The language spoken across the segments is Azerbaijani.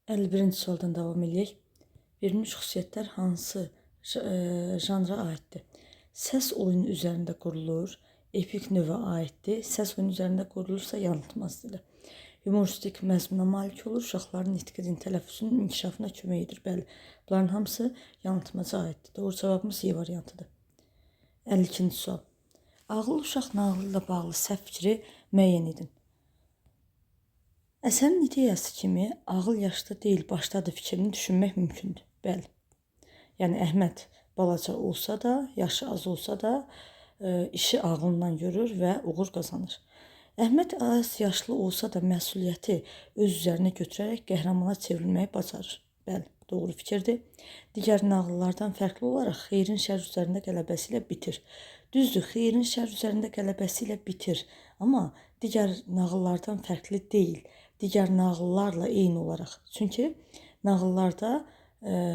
51-ci sualdan davam edək. Verilmiş xüsusiyyətlər hansı janra aiddir? Səs oyunu üzərində qurulur, epik növə aiddir. Səs oyunu üzərində qurulursa yanıltmaz dili. Humoristik məzmuna malik olur, uşaqların nitqi din tələffüzünün inkişafına kömək edir. Bəli, bunların hamısı yanıltmaca aiddir. Doğru cavabımız Y variantıdır. 52-ci sual. Ağıllı uşaq nağılı ilə bağlı səhv fikri müəyyən edin. Əsərin ideyası kimi ağıl yaşda deyil, başdadır fikrini düşünmək mümkündür. Bəli. Yəni Əhməd balaca olsa da, yaşı az olsa da işi ağlından görür və uğur qazanır. Əhməd az yaşlı olsa da məsuliyyəti öz üzərinə götürərək qəhrəmana çevrilməyi bacarır. Bəli, doğru fikirdir. Digər nağıllardan fərqli olaraq xeyrin şər üzərində qələbəsi ilə bitir. Düzdür, xeyrin şər üzərində qələbəsi ilə bitir, amma digər nağıllardan fərqli deyil. Digər nağıllarla eyni olaraq. Çünki nağıllarda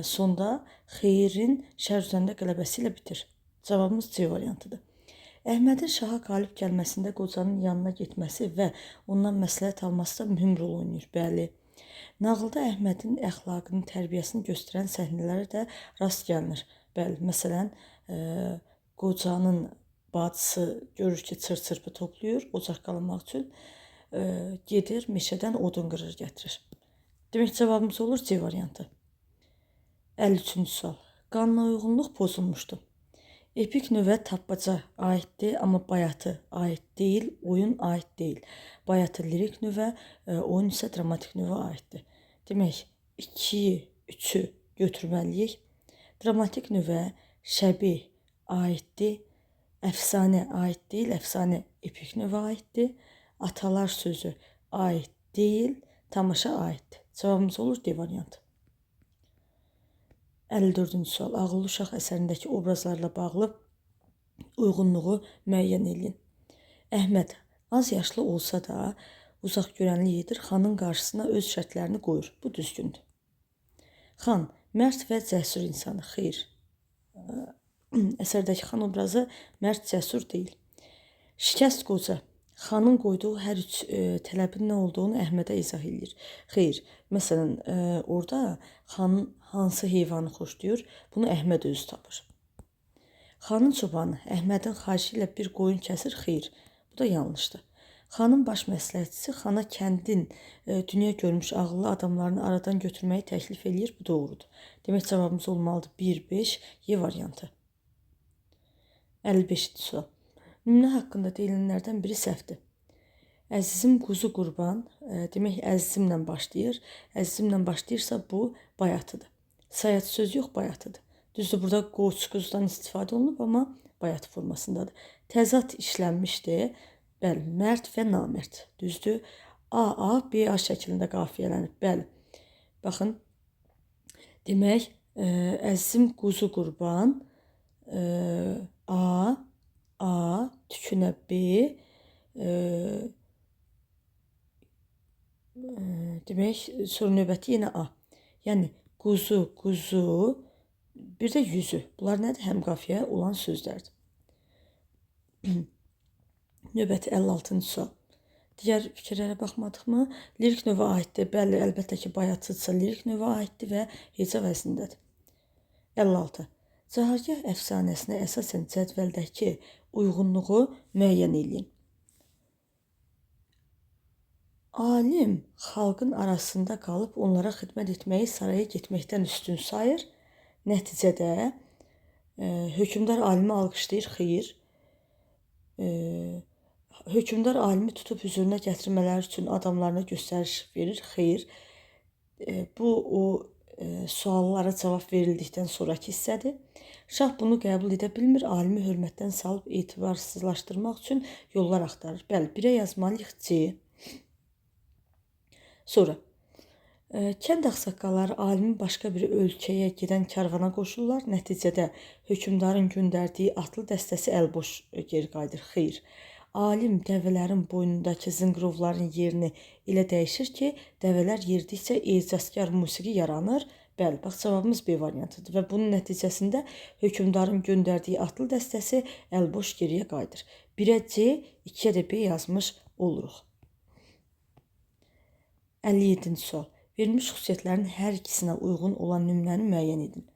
sonda xeyrin şər üzərində qələbəsi ilə bitir. Cavabımız C variantıdır. Əhmədin şaha qalib gəlməsində qocanın yanına getməsi və ondan məsləhət alması da mühüm rol oynayır. Bəli. Nağılda Əhmədin əxlaqını, tərbiyəsini göstərən səhnələrə də rast gəlinir. Bəli, məsələn, qocanın bacısı görür ki, çır-çırpı toplayır, ocaq qalamaq üçün gedir, meşədən odun qırır, gətirir. Demək cavabımız olur C variantı. 53-cü sual. Qanuna uyğunluq pozulmuşdu. Epik növə tapmaca aiddir, amma bayatı aid deyil, oyun aid deyil. Bayatı lirik növə, oyun isə dramatik növə aiddir. Demək, 2-yi, 3-ü götürməliyik. Dramatik növə şəbih aiddir, əfsanə aid deyil, əfsanə epik növə aiddir. Atalar sözü aid deyil, tamaşa aiddir. Cavabımız olur D variantı. 54-cü sual. Ağıllı uşaq əsərindəki obrazlarla bağlı uyğunluğu müəyyən edin. Əhməd az yaşlı olsa da uzaq görənlik edir, xanın qarşısına öz şərtlərini qoyur. Bu düzgündür. Xan mərd və cəsur insanı. Xeyr. Əsərdəki xan obrazı mərd, cəsur deyil. Şikəst qoca. Xanın qoyduğu hər üç tələbin nə olduğunu Əhmədə izah edir. Xeyr, məsələn, orada xanın hansı heyvanı xoşlayır, bunu Əhməd özü tapır. Xanın çobanı Əhmədin xahişi ilə bir qoyun kəsir. Xeyr, bu da yanlışdır. Xanın baş məsləhətçisi xana kəndin dünya görmüş ağıllı adamlarını aradan götürməyi təklif edir. Bu doğrudur. Demək cavabımız olmalıdır 1-5 Y variantı. 55-ci sual. Nümunə haqqında deyilənlərdən biri səhvdir. Əzizim quzu qurban, demək əzizimlə başlayır. Əzizimlə başlayırsa bu bayatıdır. Sayat söz yox, bayatıdır. Düzdür, burada qoç, quzudan istifadə olunub, amma bayatı formasındadır. Təzad işlənmişdir. Bəli, mərd və namərd. Düzdür, A B-A şəklində qafiyələnib. Bəli, baxın, demək, əzizim quzu qurban, A, tükünə B, demək, sonra növbəti yenə A. Yəni, quzu, bir də yüzü. Bunlar nədir? Həm qafiyə olan sözlərdir. Növbəti 56-cı sual. Digər fikirlərə baxmadıq mı? Lirik növə aiddir. Bəli, əlbəttə ki, bayatıdırsa lirik növə aiddir və heca vəznindədir. 56. Cahargah əfsanəsinə əsasən cədvəldəki uyğunluğu müəyyən edin. Alim xalqın arasında qalıb onlara xidmət etməyi saraya getməkdən üstün sayır. Nəticədə hökmdar alimi alqışlayır. Xeyr. Hökmdar alimi tutub hüzuruna gətirmələri üçün adamlarına göstəriş verir. Xeyr. Bu o suallara cavab verildikdən sonraki hissədir. Şah bunu qəbul edə bilmir, alimi hörmətdən salıb etibarsızlaşdırmaq üçün yollar axtarır. Bəli, 1-ə yazmalıyıq C. Sonra, kənd ağsaqqalları alimin başqa bir ölkəyə gedən karvana qoşurlar. Nəticədə hökmdarın göndərdiyi atlı dəstəsi əlboş geri qayıdır. Xeyr. Alim dəvələrin boynundakı zınqırovların yerini elə dəyişir ki, dəvələr yeridikcə ecazkar musiqi yaranır. Bəli, bax, cavabımız B variantıdır və bunun nəticəsində hökmdarın göndərdiyi atlı dəstəsi əlboş geriyə qayıdır. 1-ə C, 2-yə də B yazmış oluruq. 57-ci sual. Verilmiş xüsusiyyətlərin hər ikisinə uyğun olan nümunəni müəyyən edin.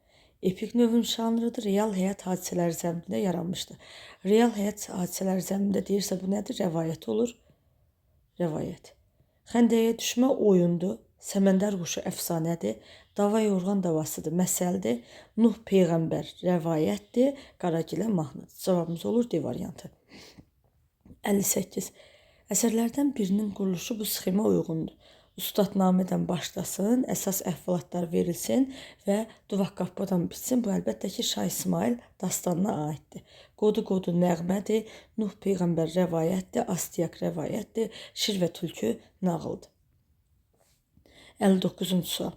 Epik növün janrıdır, real həyat hadisələri zəminində yaranmışdır. Real həyat hadisələri zəminində deyirsə bu nədir? Rəvayət olur. Rəvayət. Xəndəyə düşmə oyundur. Səməndər quşu əfsanədir. Dava yorğan davasıdır, məsəldir. Nuh peyğəmbər rəvayətdir. Qaragilə mahnıdır. Cavabımız olur D variantı. 58. Əsərlərdən birinin quruluşu bu sxemə uyğundur. Ustadnamədən başlasın, əsas əhvalatlar verilsin və duvaq qapıdan bitsin. Bu əlbəttə ki, Şah İsmail dastanına aiddir. Qodu nəğmədir, Nuh peyğəmbər rəvayətdir, Astiaq rəvayətdir, Şir və Tülkü nağıldır. 59-cu sual.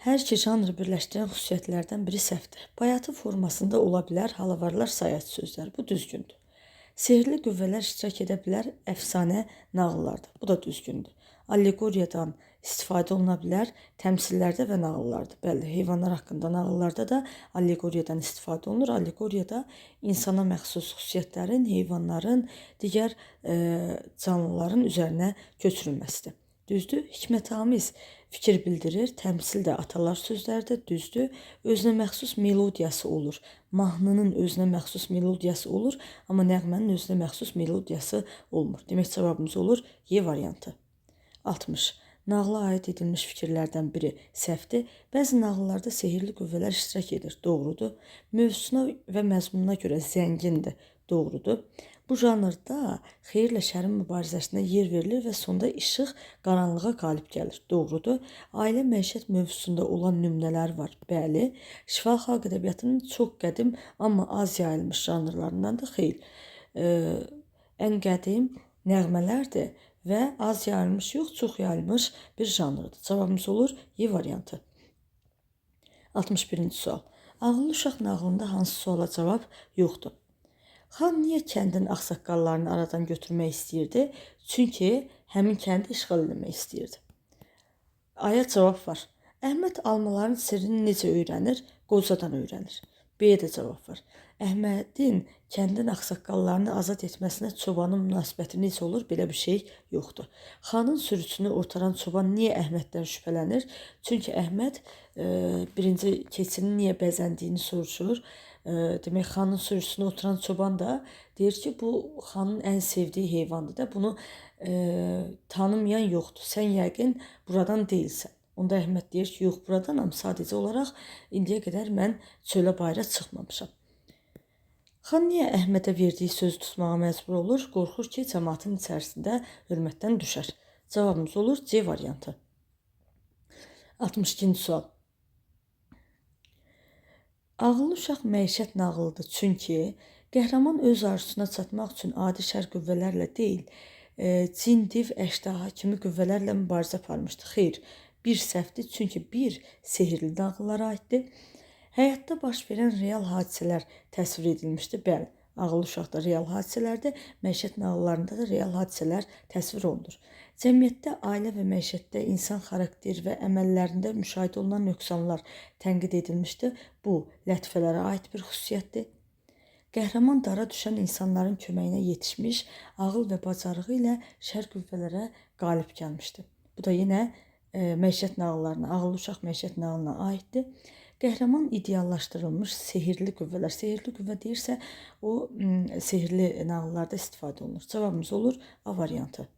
Hər iki janrı birləşdirən xüsusiyyətlərdən biri səhvdir. Bayatı formasında ola bilər, halavarlar sayat sözlər. Bu düzgündür. Sehirli qüvvələr iştirak edə bilər, əfsanə nağıllarda. Bu da düzgündür. Allegoriyadan istifadə oluna bilər, təmsillərdə və nağıllarda. Bəli, heyvanlar haqqında nağıllarda da allegoriyadan istifadə olunur. Allegoriyada insana məxsus xüsusiyyətlərin, heyvanların, digər canlıların üzərinə köçürülməsidir. Düzdür, hikmətamiz fikir bildirir, təmsil də atalar sözlərdə, düzdür, özünə məxsus melodiyası olur. Mahnının özünə məxsus melodiyası olur, amma nəğmənin özünə məxsus melodiyası olmur. Demək cavabımız olur Y variantı. 60. Nağıla aid edilmiş fikirlərdən biri səhvdir. Bəzi nağıllarda sehirli qüvvələr iştirak edir. Doğrudur. Mövzusuna və məzmununa görə zəngindir. Doğrudur. Bu janrda xeyirlə şərin mübarizəsinə yer verilir və sonda işıq qaranlığa qalib gəlir. Doğrudur. Ailə məişət mövzusunda olan nümunələr var. Bəli. Şifahi xalq ədəbiyyatının çox qədim, amma az yayılmış janrlarındandır. Xeyr. Ən qədim nəğmələrdir və az yayılmış yox, çox yayılmış bir janrdır. Cavabımız olur Y variantı. 61-ci sual. Ağıllı uşaq nağılında hansı suala cavab yoxdur? Xan niyə kəndin ağsaqqallarını aradan götürmək istəyirdi? Çünki həmin kəndi işğal etmək istəyirdi. A-ya cavab var. Əhməd almaların sirrini necə öyrənir? Qocadan öyrənir. B-yə də cavab var. Əhmədin kəndin ağsaqqallarını azad etməsinə çobanın münasibəti necə olur? Belə bir şey yoxdur. Xanın sürüsünü otaran çoban niyə Əhməddən şübhələnir? Çünki Əhməd birinci keçinin niyə bəzəndiyini soruşur. Demək, xanın sürüsünə oturan çoban da deyir ki, bu xanın ən sevdiyi heyvandır da, bunu tanımayan yoxdur. Sən yəqin buradan deyilsən. Onda Əhməd deyir ki, yox, buradanam, sadəcə olaraq indiyə qədər mən çölə bayıra çıxmamışam. Xan niyə Əhmədə verdiyi söz tutmağa məcbur olur? Qorxur ki, cəmaatın içərisində hörmətdən düşər. Cavabımız olur C variantı. 62-ci sual. Ağıllı uşaq məişət nağılıdır, çünki qəhrəman öz arzusuna çatmaq üçün adi şər qüvvələrlə deyil, cin, div, əşdaha kimi qüvvələrlə mübarizə aparmışdı. Xeyr, bir səhvdir, çünki bir sehirli nağıllara aiddir. Həyatda baş verən real hadisələr təsvir edilmişdir. Bəli, ağıllı uşaqda real hadisələrdir, məişət nağıllarında da real hadisələr təsvir olunur. Cəmiyyətdə, ailə və məişətdə insan xarakter və əməllərində müşahidə olunan nöqsanlar tənqid edilmişdir. Bu, lətifələrə aid bir xüsusiyyətdir. Qəhrəman dara düşən insanların köməyinə yetişmiş, ağıl və bacarığı ilə şər qüvvələrə qalib gəlmişdir. Bu da yenə məişət nağıllarına, ağıllı uşaq məişət nağılına aiddir. Qəhrəman ideallaşdırılmış sehirli qüvvələr. Sehirli qüvvə deyirsə, o sehirli nağıllarda istifadə olunur. Cavabımız olur A variantı.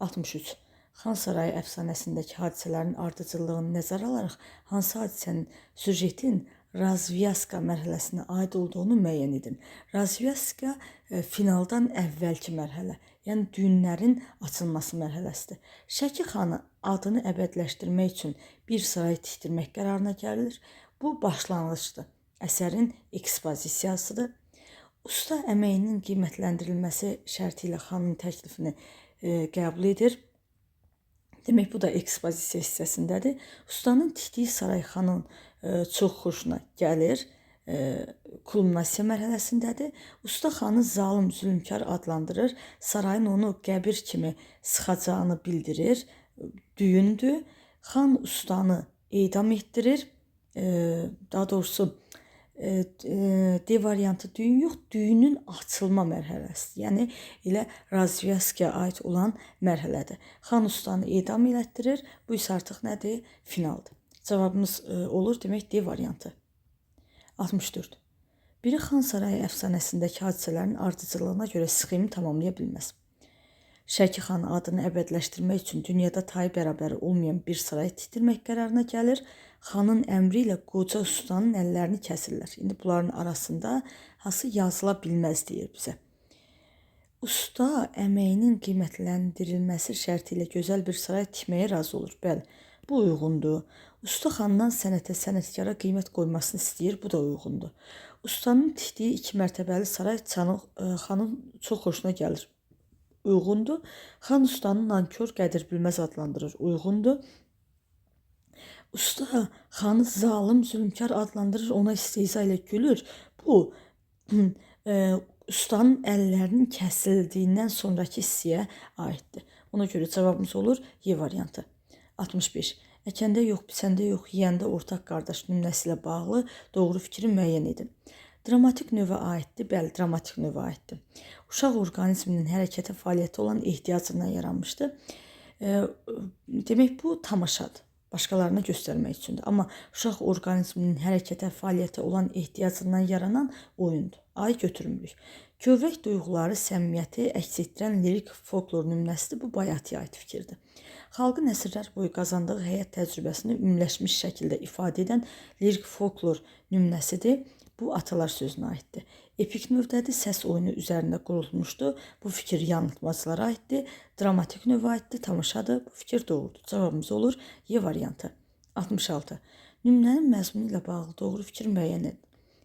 63. Xan Sarayı əfsanəsindəki hadisələrin ardıcıllığını nəzərə alaraq hansı hadisənin süjetin razvyaska mərhələsinə aid olduğunu müəyyən edin. Razvyaska finaldan əvvəlki mərhələ, yəni düyünlərin açılması mərhələsidir. Şəki xanı adını əbədləşdirmək üçün bir saray tikdirmək qərarına gəlir. Bu başlanğıcdır. Əsərin ekspozisiyasıdır. Usta əməyinin qiymətləndirilməsi şərti ilə xanın təklifini qəbul edir. Demək, bu da ekspozisiya hissəsindədir. Ustanın tikdiyi saray xanın çox xoşuna gəlir. Kulminasiya mərhələsindədir. Usta xanı zalım, zülmkar adlandırır. Sarayın onu qəbir kimi sıxacağını bildirir. Düyündür. Xan ustanı edam etdirir. Daha doğrusu D variantı düyün yox, düyünün açılma mərhələsidir. Yəni elə razvyaskaya aid olan mərhələdir. Xan ustanı edam elətdirir. Bu isə artıq nədir? Finaldır. Cavabımız olur demək D variantı. 64. Biri Xan Sarayı əfsanəsindəki hadisələrin ardıcıllığına görə sxemi tamamlaya bilməz. Şəki xan adını əbədləşdirmək üçün dünyada tayı bərabəri olmayan bir saray tikdirmək qərarına gəlir. Xanın əmri ilə qoca ustanın əllərini kəsirlər. İndi bunların arasında hansı yazıla bilməz deyir bizə. Usta əməyinin qiymətləndirilməsi şərti ilə gözəl bir saray tikməyə razı olur. Bəli, bu uyğundur. Usta xandan sənətə, sənətkara qiymət qoymasını istəyir. Bu da uyğundur. Ustanın tikdiyi 2 mərtəbəli saray xanın çox xoşuna gəlir. Uyğundur. Xan ustanı nankör, qədir bilməz adlandırır. Uyğundur. Usta xanı zalım, zülmkar adlandırır, ona istehza ilə gülür. Bu ustanın əllərinin kəsildiyindən sonraki hissəyə aiddir. Ona görə cavabımız olur Y variantı. 65. Əkəndə yox, biçəndə yox, yeyəndə ortaq qardaş nümunəsi ilə bağlı doğru fikri müəyyən edin. Dramatik növə aiddir. Bəli, dramatik növə aiddir. Uşaq orqanizminin hərəkətə, fəaliyyətə olan ehtiyacından yaranmışdır. Demək, bu tamaşadır. Başqalarına göstərmək üçündür. Amma uşaq orqanizminin hərəkətə, fəaliyyətə olan ehtiyacından yaranan oyundur. Ay götürmürük. Kövrək duyğuları, səmimiyyəti əks etdirən lirik folklor nümunəsidir. Bu Bayatıya aid fikirdir. Xalqın əsrlər boyu qazandığı həyat təcrübəsini ümumiləşmiş şəkildə ifadə edən lirik folklor nümunəsidir. Bu atalar sözünə aiddir. Epik növdədir, səs oyunu üzərində qurulmuşdur. Bu fikir yanıltmacılara aiddir. Dramatik növə aiddir, tamaşadır. Bu fikir doğrudur. Cavabımız olur Y variantı. 66. Nümunənin məzmunu ilə bağlı doğru fikir müəyyən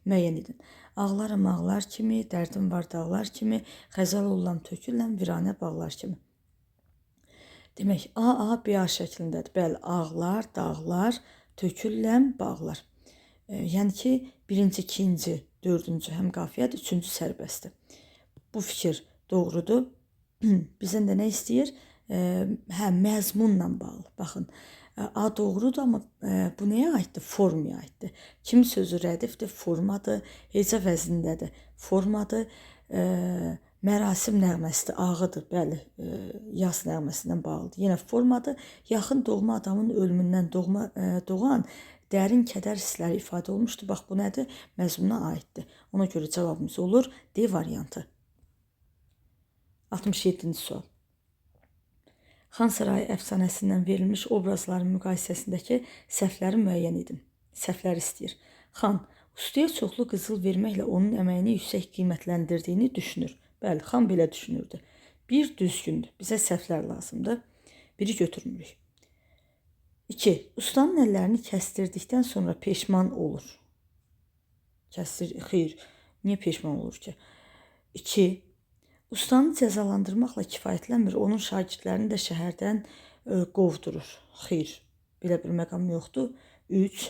edin. Ağlaram ağlar kimi, dərdim var dağlar kimi, xəzal ollam töküləm, viranə bağlar kimi. Demək, A, B, A şəklindədir. Bəli, ağlar, dağlar, töküləm, bağlar. Yəni ki, birinci, ikinci, dördüncü həm qafiyədir, üçüncü sərbəstdir. Bu fikir doğrudur. Bizdən də nə istəyir? Məzmunla bağlı. Baxın, A doğrudur, amma bu nəyə aiddir? Formaya aiddir. Kim sözü rədifdir? Formadır. Heca vəznindədir. Formadır. Mərasim nəğməsidir, ağıdır. Bəli, yas nəğməsindən bağlıdır. Yenə formadır. Yaxın doğma adamın ölümündən doğan dərin kədər hissləri ifadə olmuşdur. Bax, bu nədir? Məzmuna aiddir. Ona görə cavabımız olur D variantı. 67-ci sual. Xan Sarayı əfsanəsindən verilmiş obrazların müqayisəsindəki səhvləri müəyyən edin. Səhvlər istəyir. Xan, ustaya çoxlu qızıl verməklə onun əməyini yüksək qiymətləndirdiyini düşünür. Bəli, xan belə düşünürdü. Bir düzgündür. Bizə səhvlər lazımdır. Biri götürmürük. 2. Ustanın əllərini kəstirdikdən sonra peşman olur. Xeyr, niyə peşman olur ki? 2. Ustanı cəzalandırmaqla kifayətlənmir, onun şagirdlərini də şəhərdən qovdurur. Xeyr, belə bir məqam yoxdur. 3.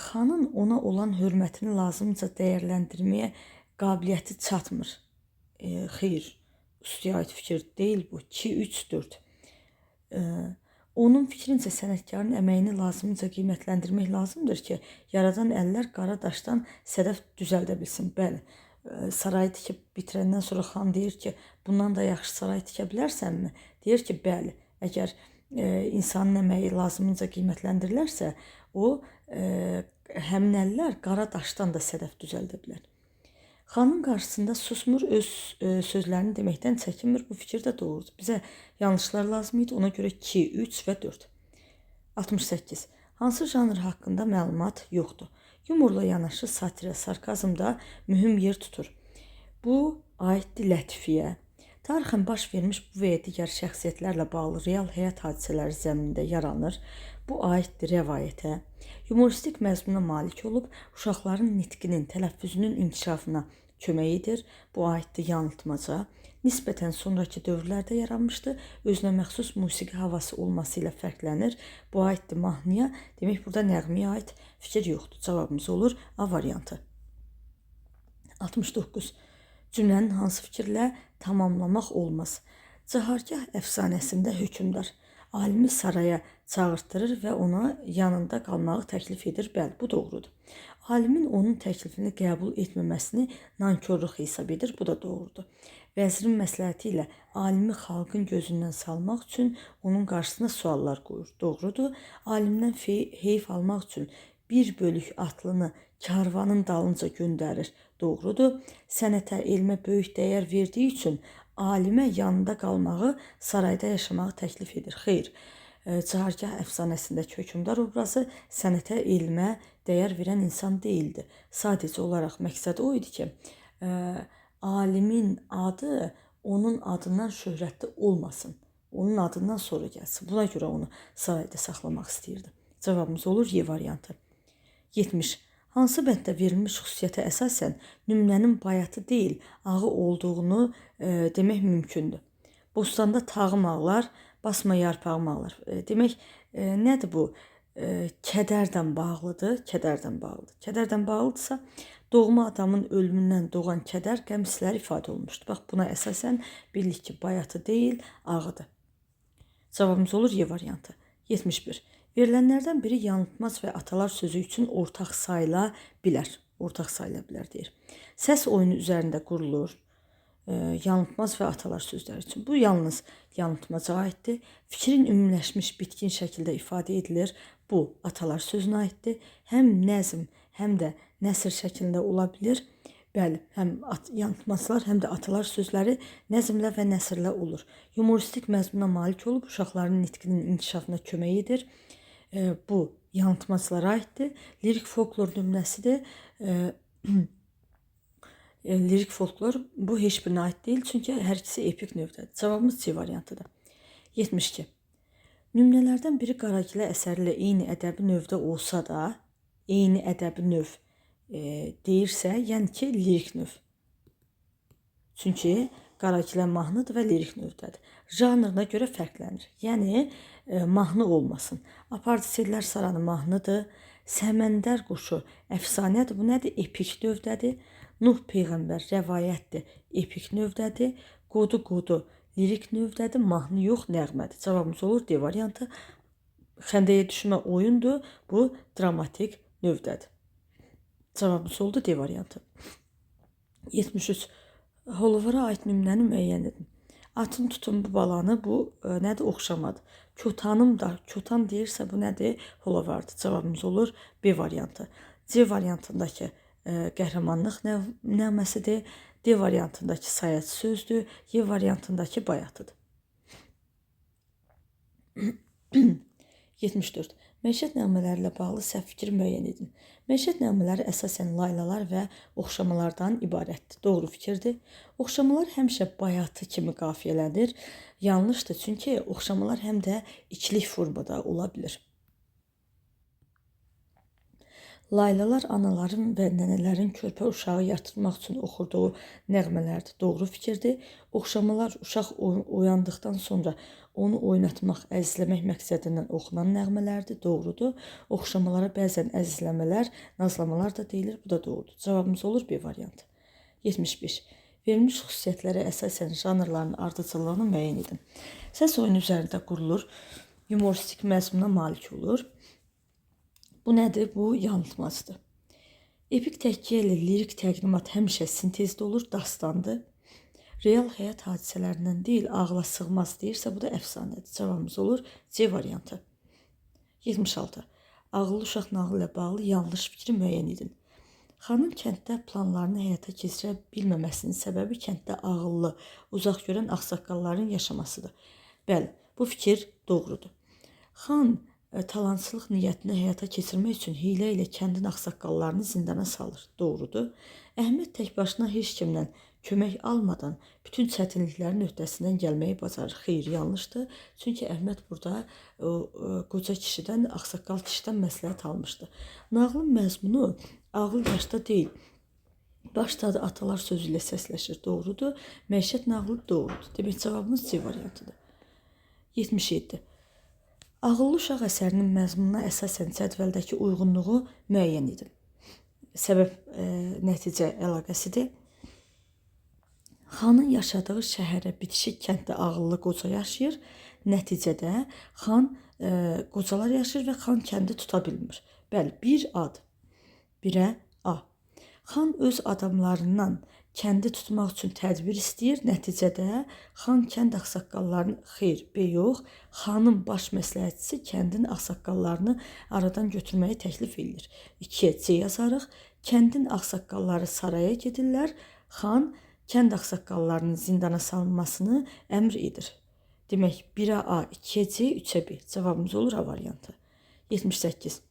Xanın ona olan hörmətini lazımca dəyərləndirməyə qabiliyyəti çatmır. Xeyr, ustaya aid fikir deyil bu. 2, 3, 4. Onun fikrincə sənətkarın əməyini lazımca qiymətləndirmək lazımdır ki, yaradan əllər qara daşdan sədəf düzəldə bilsin. Bəli, sarayı tikib bitirəndən sonra xan deyir ki, bundan da yaxşı saray tikə bilərsənmi? Deyir ki, bəli, əgər insanın əməyi lazımınca qiymətləndirilərsə, o həmin əllər qara daşdan da sədəf düzəldə bilər. Xanın qarşısında susmur, öz sözlərini deməkdən çəkinmir. Bu fikir də doğrudur. Bizə yanlışlar lazım idi. Ona görə 2, 3 və 4. 68. Hansı janr haqqında məlumat yoxdur? Yumorla yanaşı satirə, sarkazmda mühüm yer tutur. Bu aiddir lətifiyə. Tarixən baş vermiş bu və ya digər şəxsiyyətlərlə bağlı real həyat hadisələri zəminində yaranır. Bu aiddir rəvayətə. Humoristik məzmuna malik olub, uşaqların nitqinin, tələffüzünün inkişafına kömək edir. Bu aiddir yanıltmaca. Nisbətən sonraki dövrlərdə yaranmışdır. Özünə məxsus musiqi havası olması ilə fərqlənir. Bu aiddir mahnıya. Demək, burada nəğməyə aid fikir yoxdur. Cavabımız olur A variantı. 69. Cümlənin hansı fikirlə tamamlamaq olmaz? Cahargah əfsanəsində hökmdar alimi saraya çağırtdırır və ona yanında qalmağı təklif edir. Bəli, bu doğrudur. Alimin onun təklifini qəbul etməməsini nankorluq hesab edir. Bu da doğrudur. Vəzirin məsləhəti ilə alimi xalqın gözündən salmaq üçün onun qarşısına suallar qoyur. Doğrudur. Alimdən heyf almaq üçün bir bölük atlını karvanın dalınca göndərir. Doğrudur. Sənətə, elmə böyük dəyər verdiyi üçün alimə yanında qalmağı, sarayda yaşamağı təklif edir. Xeyr. Çahargah əfsanəsindəki hökmdar obrazı sənətə, elmə dəyər verən insan deyildi. Sadəcə olaraq məqsəd o idi ki, alimin adı onun adından şöhrətli olmasın. Onun adından sonra gəlsin. Buna görə onu sarayda saxlamaq istəyirdi. Cavabımız olur Y variantı. 70. Hansı bənddə verilmiş xüsusiyyətə əsasən nümunənin bayatı deyil, ağı olduğunu demək mümkündür. Bostanda tağım ağlar, basma yarpağım ağlar. Demək, nədir bu? Kədərdən bağlıdır, kədərdən bağlıdır. Kədərdən bağlıdırsa, doğma adamın ölümündən doğan kədər qəm hissləri ifadə olunmuşdur. Bax, buna əsasən bildik ki, bayatı deyil, ağıdır. Cavabımız olur Y variantı. 71. Verilənlərdən biri yanıltmaz və atalar sözü üçün ortaq sayıla bilər. Ortaq sayıla bilər deyir. Səs oyunu üzərində qurulur. Yanıltmaz və atalar sözləri üçün. Bu yalnız yanıltmaca aiddir. Fikrin ümumiləşmiş bitkin şəkildə ifadə edilir. Bu atalar sözünə aiddir. Həm nəzm, həm də nəsr şəklində ola bilir. Bəli, həm yanıltmazlar, həm də atalar sözləri nəzmlə və nəsrlə olur. Humoristik məzmuna malik olub uşaqların nitqinin inkişafına kömək edir. Bu yanıltmazlara aiddir. Lirik folklor nümunəsidir. Lirik folklor bu heç birinə aid deyil, çünki hər ikisi epik növdədir. Cavabımız C variantıdır. 72. Nümunələrdən biri Qaragilə əsəri ilə eyni ədəbi növdə olsa da, eyni ədəbi növ deyirsə, yəni ki, lirik növ. Çünki Qaragilə mahnıdır və lirik növdədir. Janrına görə fərqlənir. Yəni, mahnı olmasın. Apardisellər saranı mahnıdır. Səməndər quşu əfsanədir. Bu nədir? Epik növdədir. Nuh Peyğəmbər rəvayətdir. Epik növdədir. Qodu lirik növdədir. Mahnı yox, nəğmədir. Cavabımız olur D variantı. Xəndəyə düşmə oyundur. Bu dramatik növdədir. Cavabımız oldu D variantı. 73. Holovara aid nümunəni müəyyən edin. Atın tutun bu balanı, bu nədir? Oxşamadır. Kotanım da, kotan deyirsə bu nədir? Holovardır. Cavabımız olur B variantı. C variantındakı qəhrəmanlıq nəğməsidir. D variantındakı sayaç sözdür. Y variantındakı bayatıdır. 74. Məişət nəğmələri ilə bağlı səhv fikir müəyyən edin. Məişət nəğmələri əsasən laylalar və oxşamalardan ibarətdir. Doğru fikirdir. Oxşamalar həmişə bayatı kimi qafiyələnir. Yanlışdır, çünki oxşamalar həm də ikilik formada ola bilir. Laylalar anaların və nənələrin körpə uşağı yatırmaq üçün oxurduğu nəğmələrdir. Doğru fikirdir. Oxşamalar uşaq oyandıqdan sonra onu oynatmaq, əzizləmək məqsədindən oxunan nəğmələrdir. Doğrudur. Oxşamalara bəzən əzizləmələr, nazlamalar da deyilir. Bu da doğrudur. Cavabımız olur B variantı. 75. Verilmiş xüsusiyyətlərə əsasən janrların ardıcıllığını müəyyən edin. Səs oyunu üzərində qurulur. Humoristik məzmuna malik olur. Bu nədir? Bu yanıltmazdır. Epik təhkiyə ilə lirik təqdimat həmişə sintezdə olur, dastandır. Real həyat hadisələrindən deyil, ağla sığmaz deyirsə, bu da əfsanədir. Cavabımız olur C variantı. 76. Ağıllı uşaq nağılı ilə bağlı yanlış fikri müəyyən edin. Xanın kənddə planlarını həyata keçirə bilməməsinin səbəbi kənddə ağıllı, uzaq görən ağsaqqalların yaşamasıdır. Bəli, bu fikir doğrudur. Xan talansızlıq niyyətini həyata keçirmək üçün hiylə ilə kəndin ağsaqqallarını zindana salır. Doğrudur. Əhməd tək başına heç kimdən kömək almadan bütün çətinliklərin öhdəsindən gəlməyi bacarır. Xeyr, yanlışdır. Çünki Əhməd burada qoca kişidən, ağsaqqal kişidən məsləhət almışdı. Nağılın məzmunu ağıl yaşda deyil, başdadır atalar sözü ilə səsləşir. Doğrudur. Məişət nağılı doğrudur. Demək, cavabımız C variantıdır. 77. Ağıllı uşaq əsərinin məzmununa əsasən cədvəldəki uyğunluğu müəyyən edin. Səbəb-nəticə əlaqəsidir. Xanın yaşadığı şəhərə bitişik kənddə ağıllı qoca yaşayır. nəticədə xan qocalar yaşayır və xan kəndi tuta bilmir. Bəli, bir ad. Birə A. Xan öz adamlarından kəndi tutmaq üçün tədbir istəyir. Nəticədə xan kənd ağsaqqallarını, xeyr, B yox, xanın baş məsləhətçisi kəndin ağsaqqallarını aradan götürməyi təklif edir. 2-yə C yazarıq. Kəndin ağsaqqalları saraya gedirlər. Xan kənd ağsaqqallarının zindana salınmasını əmr edir. Demək, 1-ə A, 2-yə C, 3-ə B. Cavabımız olur A variantı. 78.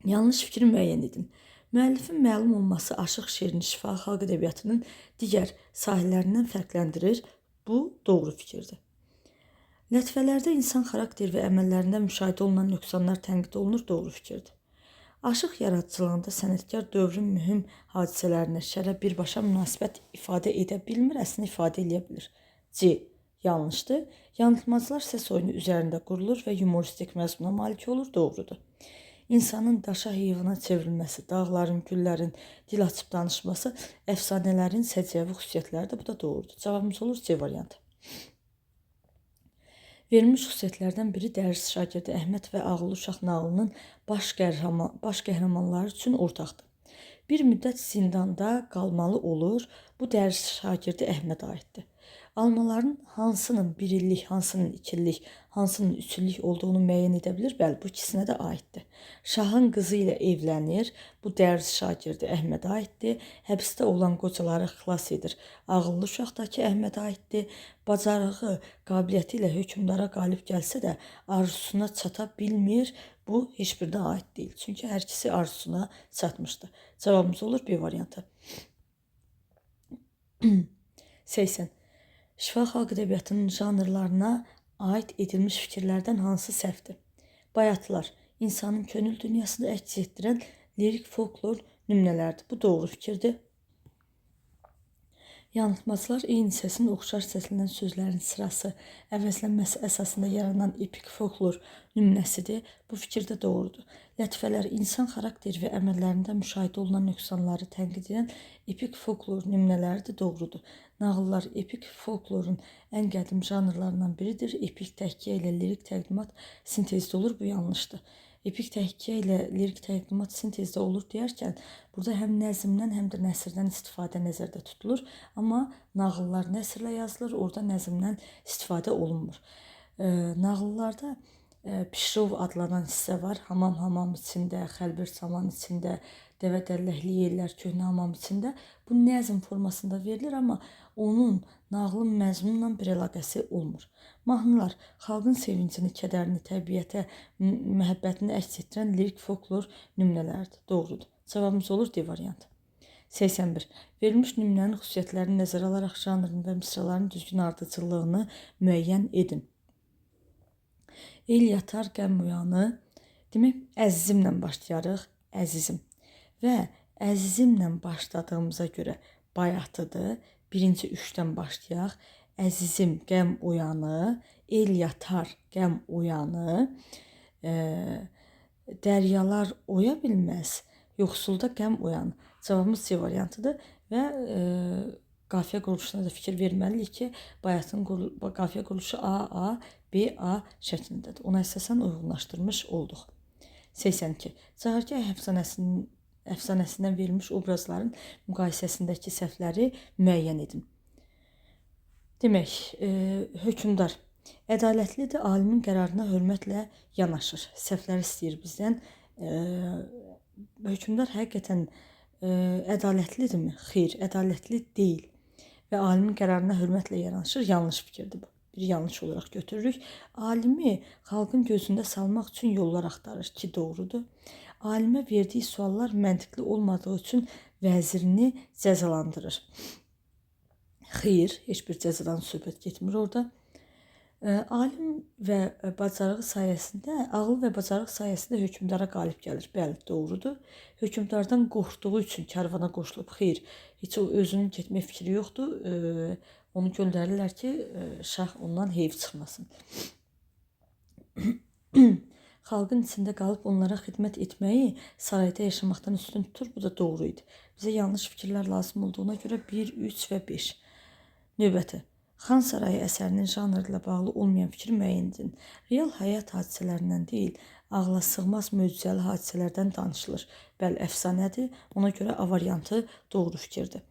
Yanlış fikri müəyyən edin. Müəllifin məlum olması aşıq şeirini şifahi xalq ədəbiyyatının digər sahələrindən fərqləndirir. Bu doğru fikirdir. Lətifələrdə insan xarakter və əməllərində müşahidə olunan nöqsanlar tənqid olunur. Doğru fikirdir. Aşıq yaradıcılığında sənətkar dövrün mühüm hadisələrinə, şərə birbaşa münasibət ifadə edə bilmir, əslində ifadə edə bilir. C. Yanlışdır. Yanılmacılar səs oyunu üzərində qurulur və humoristik məzmuna malik olur. Doğrudur. İnsanın daşa heyvana çevrilməsi, dağların, güllərin dil açıb danışması əfsanələrin səciyyəvi xüsusiyyətləridir. Bu da doğrudur. Cavabımız olur C variantı. Verilmiş xüsusiyyətlərdən biri dərs şagirdi Əhməd və Ağıllı Uşaq nağılının baş qəhrəmanları üçün ortaqdır. Bir müddət zindanda qalmalı olur. Bu dərs şagirdi Əhməd aiddir. Almaların hansının bir illik, hansının iki illik, hansının üç illik olduğunu müəyyən edə bilir. Bəli, bu ikisinə də aiddir. Şahın qızı ilə evlənir. Bu dərs şagirdi Əhməd aiddir. Həbsdə olan qocaları xilas edir. Ağıllı Uşaqdakı Əhməd aiddir. Bacarığı, qabiliyyəti ilə hökmdara qalib gəlsə də arzusuna çata bilmir. Bu heç bir də aid deyil. Çünki hər ikisi arzusuna çatmışdı. Cavabımız olur B variantı. 80. Şifahi xalq ədəbiyyatının janrlarına aid edilmiş fikirlərdən hansı səhvdir? Bayatılar insanın könül dünyasını əks etdirən lirik folklor nümunələrdir. Bu doğru fikirdir. Yanılmacılar eyni səsin oxşar səslənən sözlərin sırası əvəzlənməsi əsasında yaranan epik folklor nümunəsidir. Bu fikir də doğrudur. Lətifələr insan xarakter və əməllərində müşahidə olunan nöqsanları tənqid edən epik folklor nümunələri də doğrudur. Nağıllar epik folklorun ən qədim janrlarından biridir. Epik təhkiyə ilə lirik təqdimat sintezdə olur. Bu yanlışdır. Epik təhkiyə ilə lirik təqdimat sintezdə olur deyərkən, burada həm nəzmdən, həm də nəsrdən istifadə nəzərdə tutulur. Amma nağıllar nəsrlə yazılır, orada nəzmdən istifadə olunmur. Nağıllarda Pişrov adlanan hissə var. Hamam içində, xəlbir saman içində, dəvə dəlləkli yerlər köhnə hamam içində. Bu nəzm formasında verilir, amma onun nağılın məzmunla bir əlaqəsi olmur. Mahnılar xalqın sevincini, kədərini, təbiətə, məhəbbətini əks etdirən lirik folklor nümunələrdir. Doğrudur. Cavabımız olur D variantı. 81. Verilmiş nümunənin xüsusiyyətlərini nəzərə alaraq janrın və misraların düzgün ardıcıllığını müəyyən edin. El yatar, qəm uyanı. Demək, əzizimlə başlayarıq. Əzizim. Və əzizimlə başladığımıza görə bayatıdır. Birinci üçdən başlayaq. Əzizim, qəm uyanı. El yatar, qəm uyanı. Dəryalar oya bilməz. Yoxsulda qəm uyanı. Cavabımız C variantıdır və qafiyə quruluşuna da fikir verməliyik ki, bayatın qafiyə quruluşu A, B, A şəklindədir. Ona əsasən uyğunlaşdırmış olduq. 82. Cahargah əfsanəsindən verilmiş obrazların müqayisəsindəki səhvləri müəyyən edin. Demək, hökmdar ədalətlidir, alimin qərarına hörmətlə yanaşır. Səhvləri istəyir bizdən. Hökmdar həqiqətən ədalətlidirmi? Xeyr, ədalətli deyil və alimin qərarına hörmətlə yanaşır. Yanlış fikirdir bu. Bir yanlış olaraq götürürük. Alimi xalqın gözündə salmaq üçün yollar axtarır ki, doğrudur. Alimə verdiyi suallar məntiqli olmadığı üçün vəzirini cəzalandırır. Xeyr, heç bir cəzadan söhbət getmir orada. Alim və bacarığı sayəsində, ağıl və bacarıq sayəsində hökmdara qalib gəlir. Bəli, doğrudur. Hökmdardan qorxduğu üçün karvana qoşulub. Xeyr, heç o özünün getmək fikri yoxdur. Onu göndərirlər ki, şah ondan heyf çıxmasın. Xalqın içində qalıb onlara xidmət etməyi sarayda yaşamaqdan üstün tutur. Bu da doğru idi. Bizə yanlış fikirlər lazım olduğuna görə 1, 3 və 5. Növbəti. Xan Sarayı əsərinin janrla bağlı olmayan fikri müəyyən edin. Real həyat hadisələrindən deyil, ağla sığmaz möcüzəli hadisələrdən danışılır. Bəli, əfsanədir, ona görə A variantı doğru fikirdir.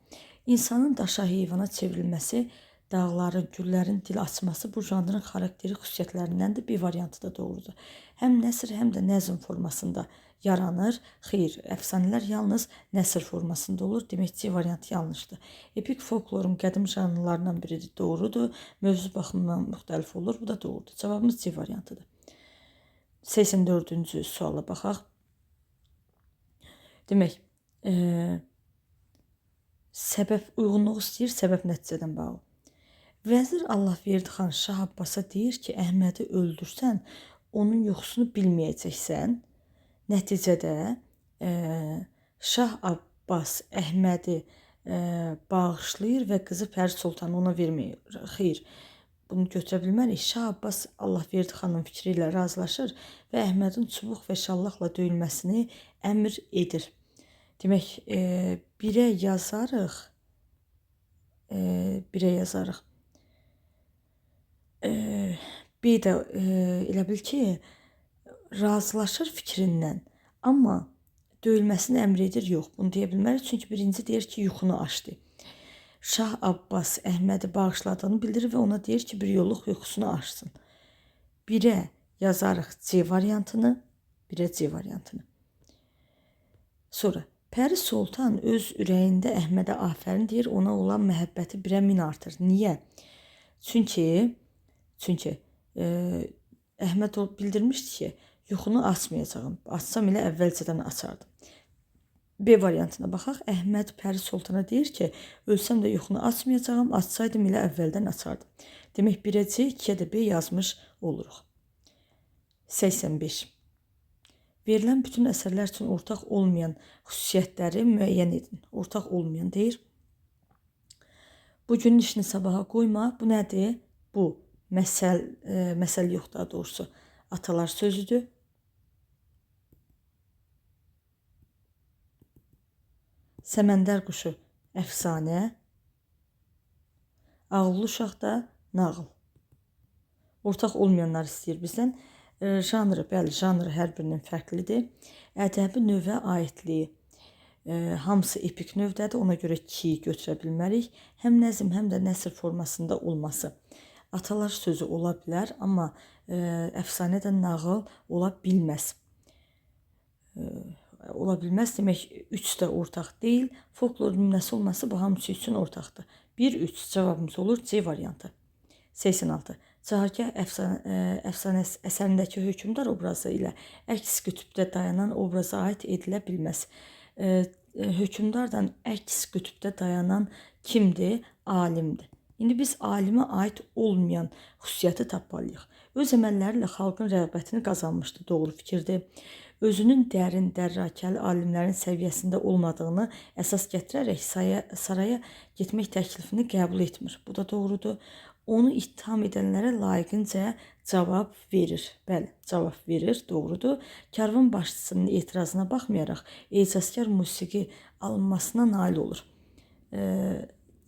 İnsanın daşa heyvana çevrilməsi, dağların, güllərin dil açması bu janrın xarakteri xüsusiyyətlərindəndir. B variantı da doğrudur. Həm nəsr, həm də nəzm formasında yaranır. Xeyr, əfsanələr yalnız nəsr formasında olur. Demək C variantı yanlışdır. Epik folklorun qədim janrlarından biridir. Doğrudur. Mövzu baxımından müxtəlif olur. Bu da doğrudur. Cavabımız C variantıdır. 84-cü suala baxaq. Demək, səbəb uyğunluq istəyir, səbəb nəticədən bağlı. Vəzir Allahverdi xan Şah Abbasa deyir ki, Əhmədi öldürsən, onun yuxusunu bilməyəcəksən. Nəticədə Şah Abbas Əhmədi bağışlayır və qızı Pəri Sultanı ona vermir. Xeyr, bunu götürə bilmərik. Şah Abbas Allahverdi xanın fikri ilə razılaşır və Əhmədin çubuq və şallaqla döyülməsini əmr edir. Demək, birə yazarıq. Bir də elə bil ki, razılaşır fikrindən, amma döyülməsini əmr edir, yox. Bunu deyə bilmərik, çünki birinci deyir ki, yuxunu açdı. Şah Abbas Əhmədi bağışladığını bildirir və ona deyir ki, bir yolluq yuxusunu açsın. Birə yazarıq C variantını, birə C variantını. Sonra, Pəri Sultan öz ürəyində Əhmədə afərin deyir, ona olan məhəbbəti 1-ə 1000 artır. Niyə? Çünki Əhməd bildirmişdi ki, yuxunu açmayacağım. Açsam elə əvvəlcədən açardım. B variantına baxaq. Əhməd Pəri Sultana deyir ki, ölsəm də yuxunu açmayacağım, açsaydım elə əvvəldən açardım. Demək, 1-ə C, 2-yə də B yazmış oluruq. 85. Verilən bütün əsərlər üçün ortaq olmayan xüsusiyyətləri müəyyən edin. Ortaq olmayan deyir. Bugünün işini sabaha qoyma. Bu nədir? Bu məsəl yox, daha doğrusu atalar sözüdür. Səməndər quşu əfsanə. Ağıllı uşaq da nağıl. Ortaq olmayanlar istəyir bizdən. Janrı, bəli, janrı hər birinin fərqlidir. Ədəbi növə aidliyi. Hamısı epik növdədir, ona görə 2 götürə bilmərik. Həm nəzm, həm də nəsr formasında olması. Atalar sözü ola bilər, amma əfsanə də nağıl ola bilməz. Demək 3 də ortaq deyil. Folklor nümunəsi olması bu hamısı üçün ortaqdır. 1-3 cavabımız olur C variantı. 86. Cahargah əfsanə əsərindəki hökmdar obrazı ilə əks qütbdə dayanan obraza aid edilə bilməz. Hökmdardan əks qütbdə dayanan kimdir? Alimdir. İndi biz alimə aid olmayan xüsusiyyəti tapmalıyıq. Öz əməlləri ilə xalqın rəğbətini qazanmışdı, doğru fikirdir. Özünün dərin, dərrakəli alimlərin səviyyəsində olmadığını əsas gətirərək saraya getmək təklifini qəbul etmir. Bu da doğrudur. Onu ittiham edənlərə layiqincə cavab verir. Bəli, cavab verir, doğrudur. Karvan başçısının etirazına baxmayaraq ecazkar musiqi alınmasına nail olur.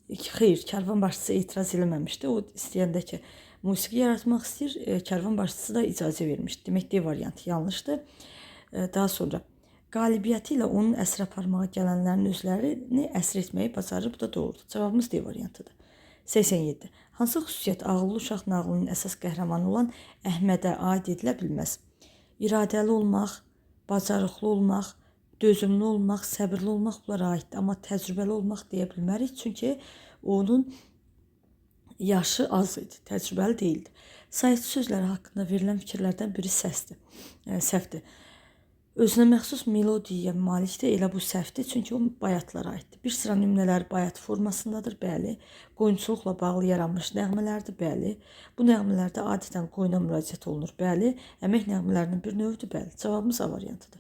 Xeyr, karvan başçısı etiraz eləməmişdi. O istəyəndə ki, musiqi yaratmaq istəyir, karvan başçısı da icazə vermişdi. Demək, D variantı yanlışdır. Daha sonra, qalibiyyəti ilə onun əsr aparmağa gələnlərin özlərini əsr etməyi bacarır. Bu da doğrudur. Cavabımız D variantıdır. 87. Hansı xüsusiyyət ağıllı uşaq nağılının əsas qəhrəmanı olan Əhmədə aid edilə bilməz? İradəli olmaq, bacarıqlı olmaq, dözümlü olmaq, səbirli olmaq bunlara aiddir. Amma təcrübəli olmaq deyə bilmərik, çünki onun yaşı az idi, təcrübəli deyildi. Sayıcı sözləri haqqında verilən fikirlərdən biri səhvdir. Özünə məxsus melodiyaya malikdir, elə bu səhvdir, çünki o bayatlara aiddir. Bir sıra nümunələr bayat formasındadır, bəli. Qoyunçuluqla bağlı yaranmış nəğmələrdir, bəli. Bu nəğmələrdə adətən qoyuna müraciət olunur, bəli. Əmək nəğmələrinin bir növüdür, bəli. Cavabımız A variantıdır.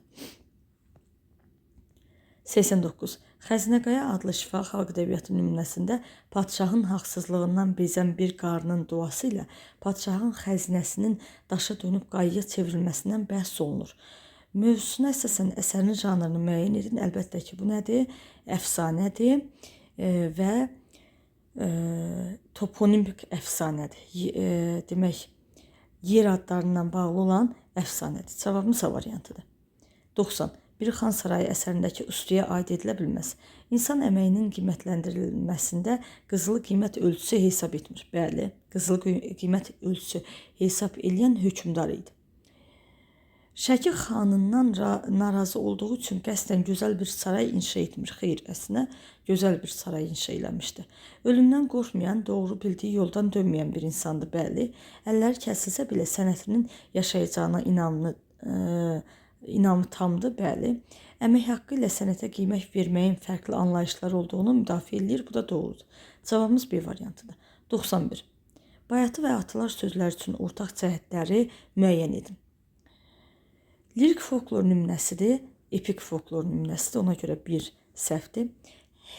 89. Xəzinəqaya adlı şifa xalq ədəbiyyatı nümunəsində padşahın haqsızlığından bezən bir qarının duası ilə padşahın xəzinəsinin daşa dönüb qayıya çevrilməsindən bəhs olunur. Mövzusuna əsasən əsərin janrını müəyyən edin. Əlbəttə ki, bu nədir? Əfsanədir və toponimik əfsanədir. Demək, yer adlarından bağlı olan əfsanədir. Cavabımız A variantıdır. 90. Bir Xan Sarayı əsərindəki ustaya aid edilə bilməz. İnsan əməyinin qiymətləndirilməsində qızılı qiymət ölçüsü hesab etmir. Bəli, qızılı qiymət ölçüsü hesab edən hökmdar idi. Şəki xanından narazı olduğu üçün qəsdən gözəl bir saray inşa etmir. Xeyr, əslində gözəl bir saray inşa eləmişdi. Ölümdən qorxmayan, doğru bildiyi yoldan dönməyən bir insandı, bəli. Əlləri kəsilsə belə sənətinin yaşayacağına inamı tamdı, bəli. Əmək haqqı ilə sənətə qiymət verməyin fərqli anlayışları olduğunu müdafiə edir, bu da doğrudur. Cavabımız B variantıdır. 91. Bayatı və atılar sözləri üçün ortaq cəhətləri müəyyən edin. Lirik folklor nümunəsidir, epik folklor nümunəsidir, ona görə bir səhvdir.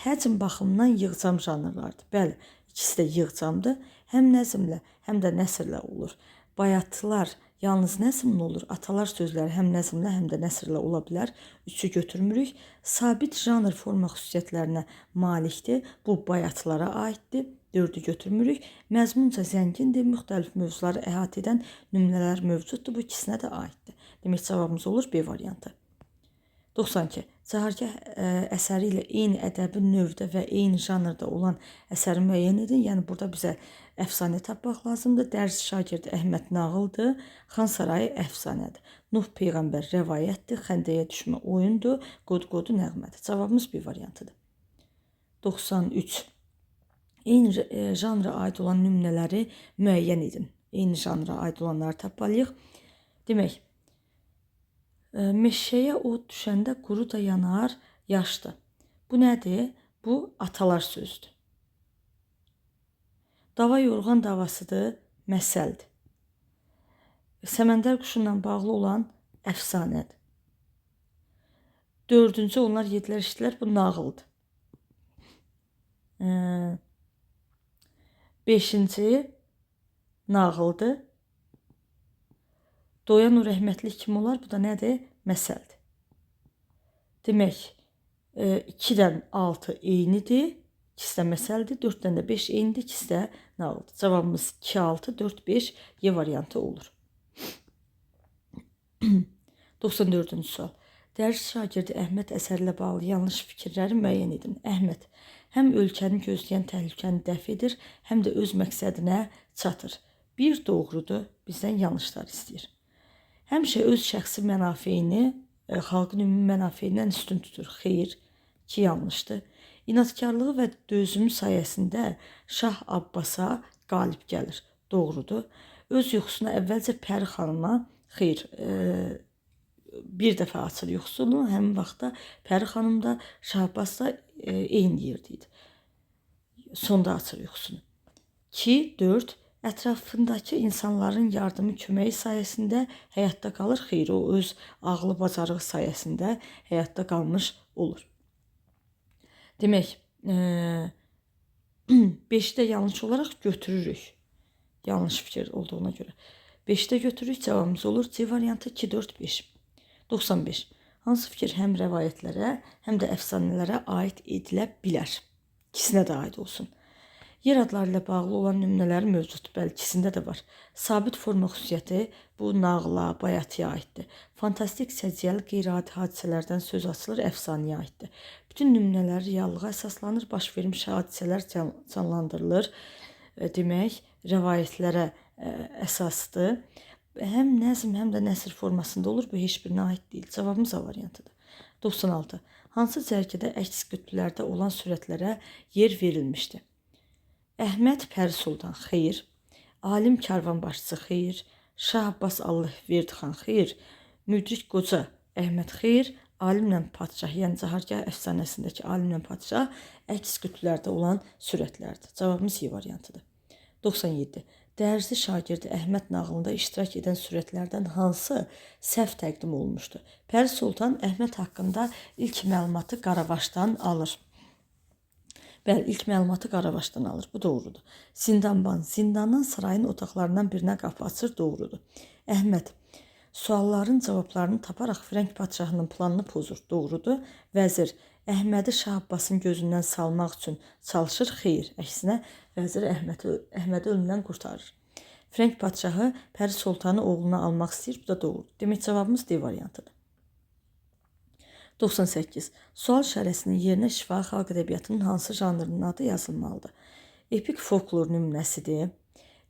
Həcm baxımından yığcam janrlardır. Bəli, ikisi də yığcamdır. Həm nəzmlə, həm də nəsrlə olur. Bayatılar yalnız nəzmlə olur. Atalar sözləri həm nəzmlə, həm də nəsrlə ola bilər. Üçü götürmürük. Sabit janr forma xüsusiyyətlərinə malikdir. Bu bayatılara aiddir. 4-ü götürmürük. Məzmunca zəngindir. Müxtəlif mövzuları əhatə edən nümunələr mövcuddur. Bu ikisinə də aiddir. Demək, cavabımız olur B variantı. 92. Cahargah əsəri ilə eyni ədəbi növdə və eyni janrda olan əsəri müəyyən edin. Yəni, burada bizə əfsanə tapmaq lazımdır. Dərs şagirdi Əhməd nağıldır. Xan Sarayı əfsanədir. Nuh Peyğəmbər rəvayətdir. Xəndəyə düşmə oyundur. Qod-qodu nəğmədir. Cavabımız B variantıdır. 93. Eyni janra aid olan nümunələri müəyyən edin. Eyni janra aid olanları tapmalıyıq. Demək, meşəyə od düşəndə quru da yanar, yaşdır. Bu nədir? Bu atalar sözdür. Dava yorğan davasıdır, məsəldir. Səməndər quşundan bağlı olan əfsanədir. 4-cü onlar yedilər içdilər, bu nağıldır. 5-ci nağıldır. Doyan o rəhmətlik kim olar? Bu da nədir? Məsəldir. Demək, 2-dən 6 eynidir. İkisi də məsəldir. 4-dən də 5 eynidir. İkisi də nağıldır. Cavabımız 2, 6, 4, 5 Y variantı olur. 94-cü sual. Dərs şagirdi Əhməd əsərlə bağlı yanlış fikirləri müəyyən edin. Əhməd həm ölkəni gözləyən təhlükəni dəf edir, həm də öz məqsədinə çatır. Bir doğrudur, bizdən yanlışlar istəyir. Həmişə öz şəxsi mənafeyini xalqın ümumi mənafeyindən üstün tutur. Xeyr, ki yanlışdır. İnatkarlığı və dözümü sayəsində Şah Abbasa qalib gəlir. Doğrudur. Öz yuxusuna əvvəlcə Pəri xanıma, xeyr, bir dəfə açır yuxusunu, həmin vaxtda Pəri xanım da Şah Abbas da eyni yerdə idi. Sonda açır yuxusunu. 2, 4, ətrafındakı insanların yardımı köməyi sayəsində həyatda qalır. Xeyr, o öz ağlı bacarığı sayəsində həyatda qalmış olur. Demək, 5-də yanlış olaraq götürürük. Yanlış fikir olduğuna görə. 5-də götürürük, cavabımız olur C variantı 2, 4, 5. 95. Hansı fikir həm rəvayətlərə, həm də əfsanələrə aid edilə bilər? İkisinə də aid olsun. Yer adları ilə bağlı olan nümunələri mövcuddur. Bəli, ikisində də var. Sabit forma xüsusiyyəti bu nağıla, bayatıya aiddir. Fantastik, səciyyəli, qeyri-adi hadisələrdən söz açılır, əfsanəyə aiddir. Bütün nümunələr reallığa əsaslanır, baş vermiş hadisələr canlandırılır. Demək, rəvayətlərə əsasdır. Həm nəzm, həm də nəsr formasında olur. Bu heç birinə aid deyil. Cavabımız A variantıdır. 96. Hansı cərgədə əks qütblərdə olan sürətlərə yer verilmişdir? Əhməd Pəri Sultan, xeyr. Alim Karvan başçısı, xeyr. Şah Abbas Allahverdi xan, xeyr. Müdrik qoca Əhməd, xeyr. Alimlə padşah, yəni Cahargah əfsanəsindəki alimlə padşah əks qütblərdə olan sürətlərdir. Cavabımız Y variantıdır. 97. Dərzi şagirdi Əhməd nağılında iştirak edən sürətlərdən hansı səhv təqdim olmuşdur? Pəri Sultan Əhməd haqqında ilk məlumatı Qaravaşdan alır. Bəli, ilk məlumatı Qaravaşdan alır. Bu doğrudur. Zindanban, zindandan sarayın otaqlarından birinə qapı açır. Doğrudur. Əhməd sualların cavablarını taparaq Firəng padşahının planını pozur. Doğrudur. Vəzir Əhmədi Şah Abbasın gözündən salmaq üçün çalışır, xeyr, əksinə vəzir Əhmədi ölümdən qurtarır. Frank padşahı Pəri Sultanı oğluna almaq istəyir, bu da doğru. Demək cavabımız D variantıdır. 98. Sual işarəsinin yerinə şifahi xalq ədəbiyyatının hansı janrının adı yazılmalıdır? Epik folklor nümunəsidir.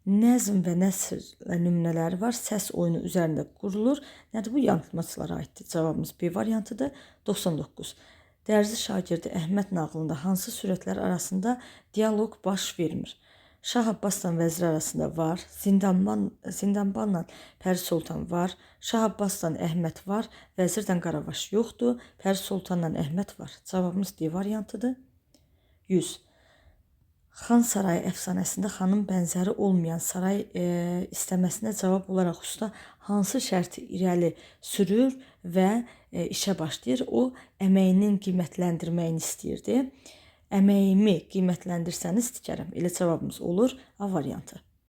Nəzm və nəsr nümunələri var. Səs oyunu üzərində qurulur. Nədir bu? Yanılmaçılara aiddir. Cavabımız B variantıdır. 99. Dərzi şagirdi Əhməd nağlında hansı sürətlər arasında dialoq baş vermir? Şah Abbasla vəzir arasında var. Zindanbanla Pəri Sultan var. Şah Abbasla Əhməd var. Vəzirdən Qaravaş yoxdur. Pəri Sultanla Əhməd var. Cavabımız D variantıdır. 100. Xan sarayı əfsanəsində xanın bənzəri olmayan saray istəməsinə cavab olaraq usta hansı şərti irəli sürür və işə başlayır? O, əməyinin qiymətləndirməyini istəyirdi. Əməyimi qiymətləndirsəniz tikərəm. Elə cavabımız olur A variantı.